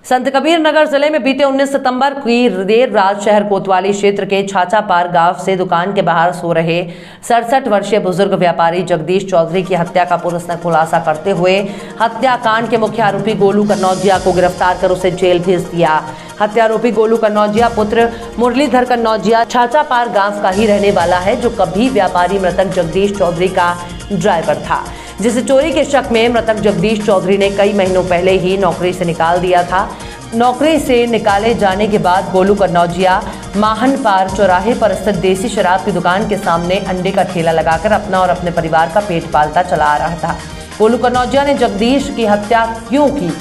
संतकबीर नगर जिले में बीते 19 सितंबर की देर रात शहर कोतवाली क्षेत्र के छाछापार गांव से दुकान के बाहर सो रहे 67 वर्षीय बुजुर्ग व्यापारी जगदीश चौधरी की हत्या का पुलिस ने खुलासा करते हुए हत्याकांड के मुख्य आरोपी गोलू कन्नौजिया को गिरफ्तार कर उसे जेल भेज दिया। हत्यारोपी गोलू कन्नौजिया पुत्र मुरलीधर कन्नौजिया छाछापार गांव का ही रहने वाला है, जो कभी व्यापारी मृतक जगदीश चौधरी का ड्राइवर था, जिसे चोरी के शक में मृतक जगदीश चौधरी ने कई महीनों पहले ही नौकरी से निकाल दिया था। नौकरी से निकाले जाने के बाद गोलू कन्नौजिया माहनपार चौराहे पर स्थित देसी शराब की दुकान के सामने अंडे का ठेला लगाकर अपना और अपने परिवार का पेट पालता चला आ रहा था। गोलू कन्नौजिया ने जगदीश की हत्या क्यों की,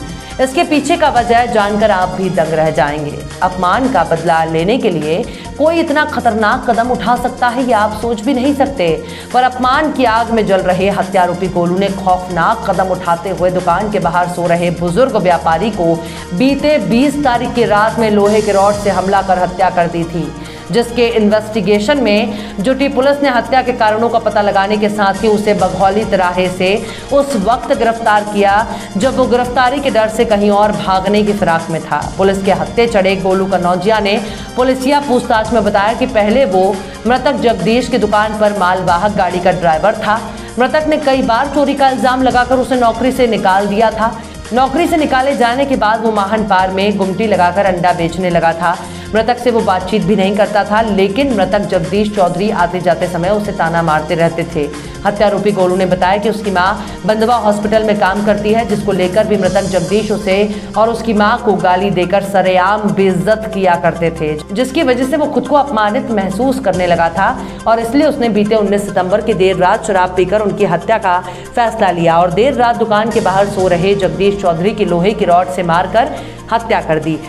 इसके पीछे का वजह जानकर आप भी दंग रह जाएंगे। अपमान का बदला लेने के लिए कोई इतना खतरनाक कदम उठा सकता है, यह आप सोच भी नहीं सकते। पर अपमान की आग में जल रहे हत्यारोपी गोलू ने खौफनाक कदम उठाते हुए दुकान के बाहर सो रहे बुजुर्ग व्यापारी को बीते 20 तारीख की रात में लोहे के रॉड से हमला कर हत्या कर दी थी, जिसके इन्वेस्टिगेशन में जुटी पुलिस ने हत्या के कारणों का पता लगाने के साथ ही उसे बघौली तिराहे से उस वक्त गिरफ्तार किया जब वो गिरफ्तारी के डर से कहीं और भागने की फिराक में था। पुलिस के हत्थे चढ़े गोलू कन्नौजिया ने पुलिसिया पूछताछ में बताया कि पहले वो मृतक जगदीश की दुकान पर मालवाहक गाड़ी का ड्राइवर था। मृतक ने कई बार चोरी का इल्जाम लगाकर उसे नौकरी से निकाल दिया था। नौकरी से निकाले जाने के बाद वो माहनपार में गुमटी लगाकर अंडा बेचने लगा था। मृतक से वो बातचीत भी नहीं करता था, लेकिन मृतक जगदीश चौधरी आते जाते समय उसे ताना मारते रहते थे। हत्यारोपी गोलू ने बताया कि उसकी मां बंदवा हॉस्पिटल में काम करती है, जिसको लेकर भी मृतक जगदीश उसे और उसकी मां को गाली देकर सरेआम बेइज्जत किया करते थे, जिसकी वजह से वो खुद को अपमानित महसूस करने लगा था और इसलिए उसने बीते 19 सितंबर की देर रात शराब पीकर उनकी हत्या का फैसला लिया और देर रात दुकान के बाहर सो रहे जगदीश चौधरी की लोहे की रॉड से मारकर हत्या कर दी।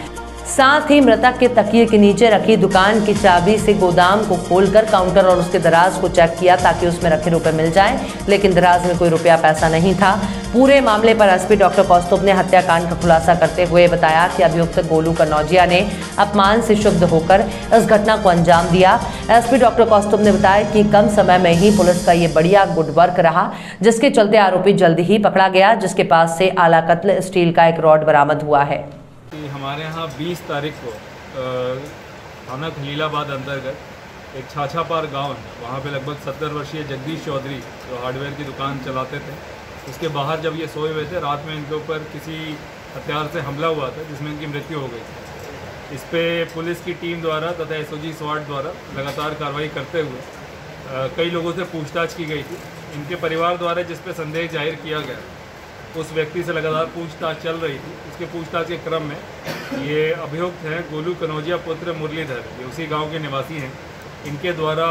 साथ ही मृतक के तकिए के नीचे रखी दुकान की चाबी से गोदाम को खोलकर काउंटर और उसके दराज को चेक किया ताकि उसमें रखे रुपए मिल जाएं, लेकिन दराज में कोई रुपया पैसा नहीं था। पूरे मामले पर एसपी डॉक्टर कौस्तुभ ने हत्याकांड का खुलासा करते हुए बताया कि अभियुक्त गोलू कन्नौजिया ने अपमान से शुद्ध होकर इस घटना को अंजाम दिया। एसपी डॉक्टर कौस्तुभ ने बताया कि कम समय में ही पुलिस का ये बढ़िया गुड वर्क रहा, जिसके चलते आरोपी जल्द ही पकड़ा गया, जिसके पास से आला कत्ल स्टील का एक रॉड बरामद हुआ है। हमारे यहाँ 20 तारीख को थाना खलीलाबाद अंतर्गत एक छाछापार गांव है, वहाँ पे लगभग 70 वर्षीय जगदीश चौधरी जो हार्डवेयर की दुकान चलाते थे, उसके बाहर जब ये सोए हुए थे, रात में इनके ऊपर किसी हथियार से हमला हुआ था जिसमें इनकी मृत्यु हो गई थी। इस पर पुलिस की टीम द्वारा तथा एसओजी स्वाट द्वारा लगातार कार्रवाई करते हुए कई लोगों से पूछताछ की गई थी। इनके परिवार द्वारा जिस पे संदेह जाहिर किया गया उस व्यक्ति से लगातार पूछताछ चल रही थी। उसके पूछताछ के क्रम में ये अभियुक्त हैं गोलू कन्नौजिया पुत्र मुरलीधर, ये उसी गांव के निवासी हैं। इनके द्वारा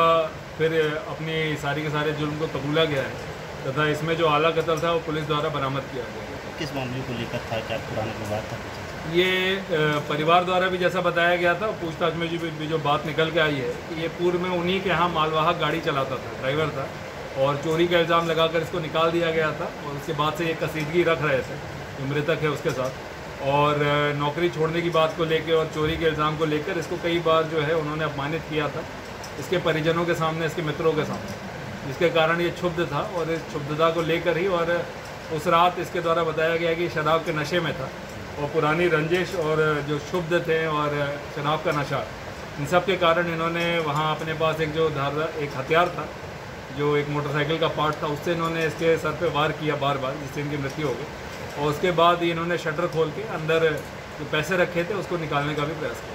फिर अपनी सारी के सारे जुर्म को कबूला गया है तथा इसमें जो आला कत्ल था वो पुलिस द्वारा बरामद किया गया। किस मामले को लेकर था, क्या पुराना विवाद था? ये परिवार द्वारा भी जैसा बताया गया था, पूछताछ में जो बात निकल के आई है कि ये पूर्व में उन्हीं के यहाँ मालवाहक गाड़ी चलाता था, ड्राइवर था, और चोरी का इल्ज़ाम लगाकर इसको निकाल दिया गया था और उसके बाद से ये कसीदगी रख रहे थे जो मृतक है उसके साथ, और नौकरी छोड़ने की बात को लेकर और चोरी के इल्ज़ाम को लेकर इसको कई बार जो है उन्होंने अपमानित किया था इसके परिजनों के सामने, इसके मित्रों के सामने, जिसके कारण ये क्षुब्ध था और इस क्षुब्धता को लेकर ही और उस रात इसके द्वारा बताया गया कि शराब के नशे में था और पुरानी रंजिश और जो क्षुब्ध थे और शराब का नशा, इन सब के कारण इन्होंने वहाँ अपने पास एक हथियार था जो एक मोटरसाइकिल का पार्ट था, उससे इन्होंने इसके सर पे वार किया बार बार, जिससे इनकी मृत्यु हो गई। और उसके बाद इन्होंने शटर खोल के अंदर जो पैसे रखे थे उसको निकालने का भी प्रयास किया।